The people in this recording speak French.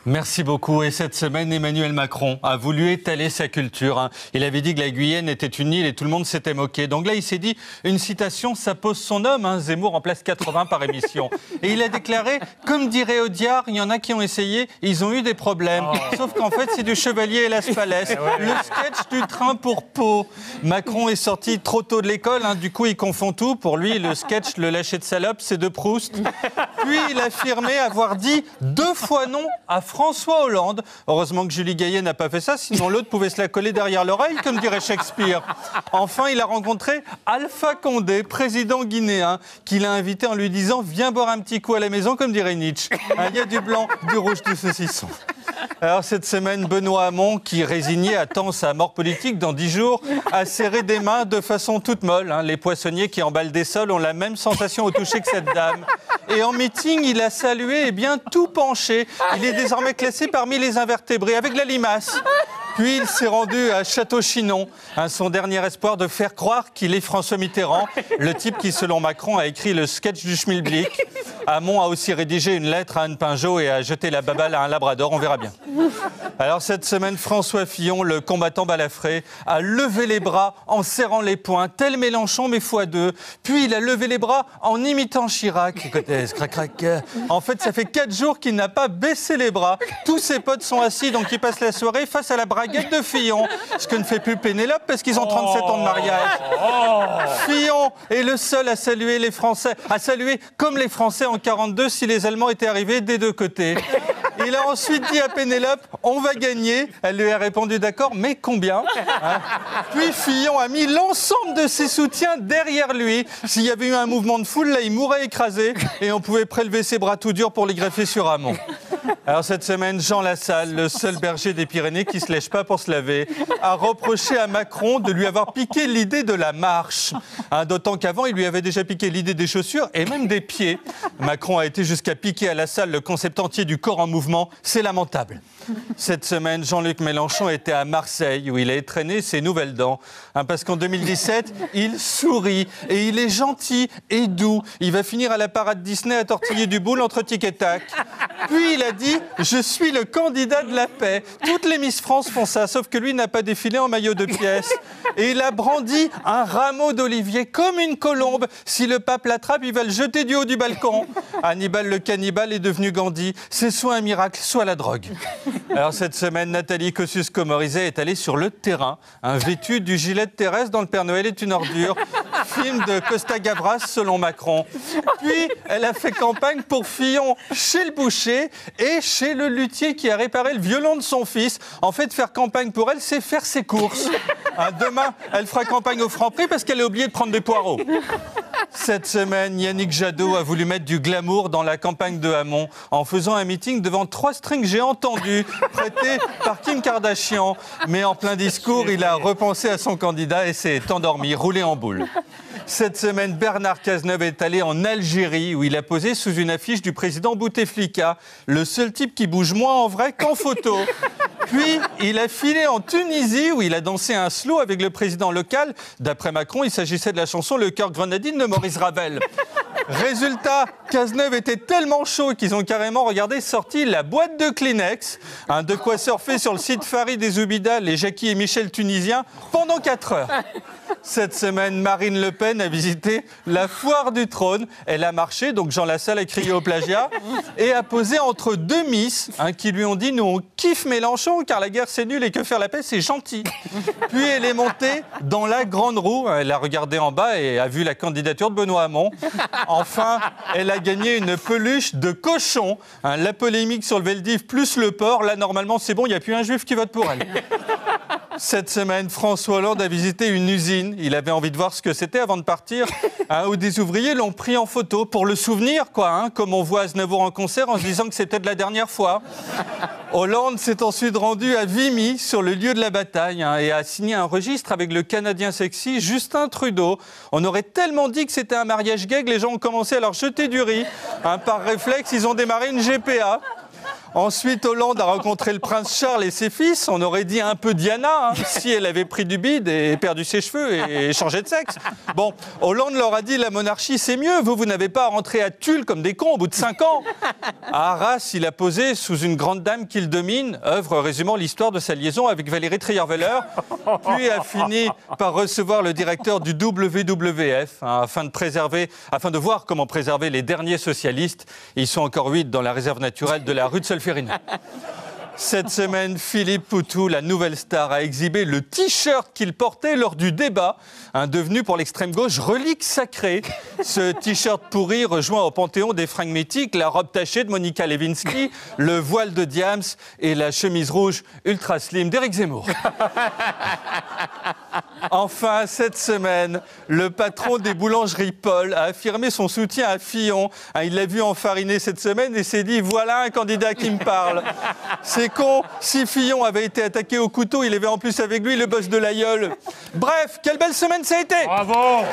Merci beaucoup. Et cette semaine, Emmanuel Macron a voulu étaler sa culture. Il avait dit que la Guyane était une île et tout le monde s'était moqué. Donc là, il s'est dit, une citation, ça pose son homme. Zemmour en place 80 par émission. Et il a déclaré, comme dirait Audiard, il y en a qui ont essayé, ils ont eu des problèmes. Sauf qu'en fait, c'est du Chevalier et Las Palais. Le sketch du train pour Pau. Macron est sorti trop tôt de l'école. Du coup, il confond tout. Pour lui, le sketch, le lâcher de salope, c'est de Proust. Puis, il affirmait avoir dit 2 fois non à François Hollande. Heureusement que Julie Gaillet n'a pas fait ça, sinon l'autre pouvait se la coller derrière l'oreille, comme dirait Shakespeare. Enfin, il a rencontré Alpha Condé, président guinéen, qu'il a invité en lui disant « Viens boire un petit coup à la maison », comme dirait Nietzsche. Il y a du blanc, du rouge, du saucisson. Alors cette semaine, Benoît Hamon, qui résigné attend sa mort politique dans 10 jours, a serré des mains de façon toute molle. Les poissonniers qui emballent des sols ont la même sensation au toucher que cette dame. Et en meeting, il a salué tout penché. Il est désormais classé parmi les invertébrés, avec la limace. Puis il s'est rendu à Château-Chinon, son dernier espoir de faire croire qu'il est François Mitterrand, le type qui, selon Macron, a écrit le sketch du Schmilblick. Hamon a aussi rédigé une lettre à Anne Pinjot et a jeté la baballe à un labrador, on verra bien. Alors cette semaine, François Fillon, le combattant balafré, a levé les bras en serrant les poings, tel Mélenchon mais x2. Puis il a levé les bras en imitant Chirac. Écoutez, crac. En fait, ça fait 4 jours qu'il n'a pas baissé les bras. Tous ses potes sont assis, donc il passe la soirée face à la braguette de Fillon. Ce que ne fait plus Pénélope parce qu'ils ont 37 ans de mariage. Fillon est le seul à saluer les Français, à saluer comme les Français en 42 si les Allemands étaient arrivés des deux côtés. Il a ensuite dit à Pénélope, on va gagner. Elle lui a répondu d'accord, mais combien ? Puis Fillon a mis l'ensemble de ses soutiens derrière lui. S'il y avait eu un mouvement de foule, là, il mourrait écrasé et on pouvait prélever ses bras tout durs pour les greffer sur Hamon. Alors cette semaine, Jean Lassalle, le seul berger des Pyrénées qui ne se lèche pas pour se laver, a reproché à Macron de lui avoir piqué l'idée de la marche. D'autant qu'avant, il lui avait déjà piqué l'idée des chaussures et même des pieds. Macron a été jusqu'à piquer à Lassalle le concept entier du corps en mouvement. C'est lamentable. Cette semaine, Jean-Luc Mélenchon était à Marseille où il a étrenné ses nouvelles dents. Parce qu'en 2017, il sourit et il est gentil et doux. Il va finir à la parade Disney à tortiller du boule entre tic et tac. Puis il a dit « Je suis le candidat de la paix ». Toutes les Miss France font ça, sauf que lui n'a pas défilé en maillot de pièce. Et il a brandi un rameau d'olivier comme une colombe. Si le pape l'attrape, il va le jeter du haut du balcon. Hannibal le cannibale est devenu Gandhi. C'est soit un miracle, soit la drogue. Alors cette semaine, Nathalie Kosciusko-Morizet est allée sur le terrain, vêtue du gilet de Thérèse dans Le Père Noël est une ordure, film de Costa Gavras selon Macron. Puis elle a fait campagne pour Fillon chez le boucher et chez le luthier qui a réparé le violon de son fils. En fait, faire campagne pour elle, c'est faire ses courses. Demain, elle fera campagne au Franprix parce qu'elle a oublié de prendre des poireaux. Cette semaine, Yannick Jadot a voulu mettre du glamour dans la campagne de Hamon en faisant un meeting devant 3 strings géants tendus, prêtés par Kim Kardashian. Mais en plein discours, il a repensé à son candidat et s'est endormi, roulé en boule. Cette semaine, Bernard Cazeneuve est allé en Algérie où il a posé sous une affiche du président Bouteflika, le seul type qui bouge moins en vrai qu'en photo. Puis, il a filé en Tunisie où il a dansé un slow avec le président local. D'après Macron, il s'agissait de la chanson Le cœur grenadine de Maurice Ravel. Résultat, Cazeneuve était tellement chaud qu'ils ont carrément sorti la boîte de Kleenex, de quoi surfer sur le site Farid et Zoubida, les Jackie et Michel tunisiens, pendant 4 heures. Cette semaine, Marine Le Pen a visité la foire du trône. Elle a marché, donc Jean Lassalle a crié au plagiat, et a posé entre 2 Miss qui lui ont dit « Nous, on kiffe Mélenchon, car la guerre, c'est nul et que faire la paix, c'est gentil. » Puis elle est montée dans la grande roue. Elle a regardé en bas et a vu la candidature de Benoît Hamon. Enfin, elle a gagné une peluche de cochon. La polémique sur le Veldiv plus le porc, là, normalement, c'est bon, il n'y a plus un juif qui vote pour elle. Cette semaine, François Hollande a visité une usine. Il avait envie de voir ce que c'était avant de partir, où des ouvriers l'ont pris en photo pour le souvenir, comme on voit Aznavour en concert en se disant que c'était de la dernière fois. Hollande s'est ensuite rendu à Vimy, sur le lieu de la bataille, et a signé un registre avec le Canadien sexy Justin Trudeau. On aurait tellement dit que c'était un mariage gay que les gens ont commencé à leur jeter du riz. Par réflexe, ils ont démarré une GPA. Ensuite, Hollande a rencontré le prince Charles et ses fils. On aurait dit un peu Diana, si elle avait pris du bide et perdu ses cheveux et changé de sexe. Bon, Hollande leur a dit, la monarchie, c'est mieux. Vous n'avez pas à rentrer à Tulle comme des cons au bout de 5 ans. À Arras, il a posé sous une grande dame qu'il domine, œuvre résumant l'histoire de sa liaison avec Valérie Trierweiler, puis a fini par recevoir le directeur du WWF, afin de voir comment préserver les derniers socialistes. Ils sont encore 8 dans la réserve naturelle de la rue de Solferino. Cette semaine, Philippe Poutou, la nouvelle star, a exhibé le t-shirt qu'il portait lors du débat, devenu pour l'extrême gauche relique sacrée. Ce t-shirt pourri rejoint au panthéon des fringues mythiques la robe tachée de Monica Lewinsky, le voile de Diams et la chemise rouge ultra slim d'Éric Zemmour. Enfin, cette semaine, le patron des boulangeries Paul a affirmé son soutien à Fillon. Il l'a vu enfariné cette semaine et s'est dit « Voilà un candidat qui me parle ». C'est con, si Fillon avait été attaqué au couteau, il avait en plus avec lui le boss de l'aïeul. Bref, quelle belle semaine ça a été! Bravo!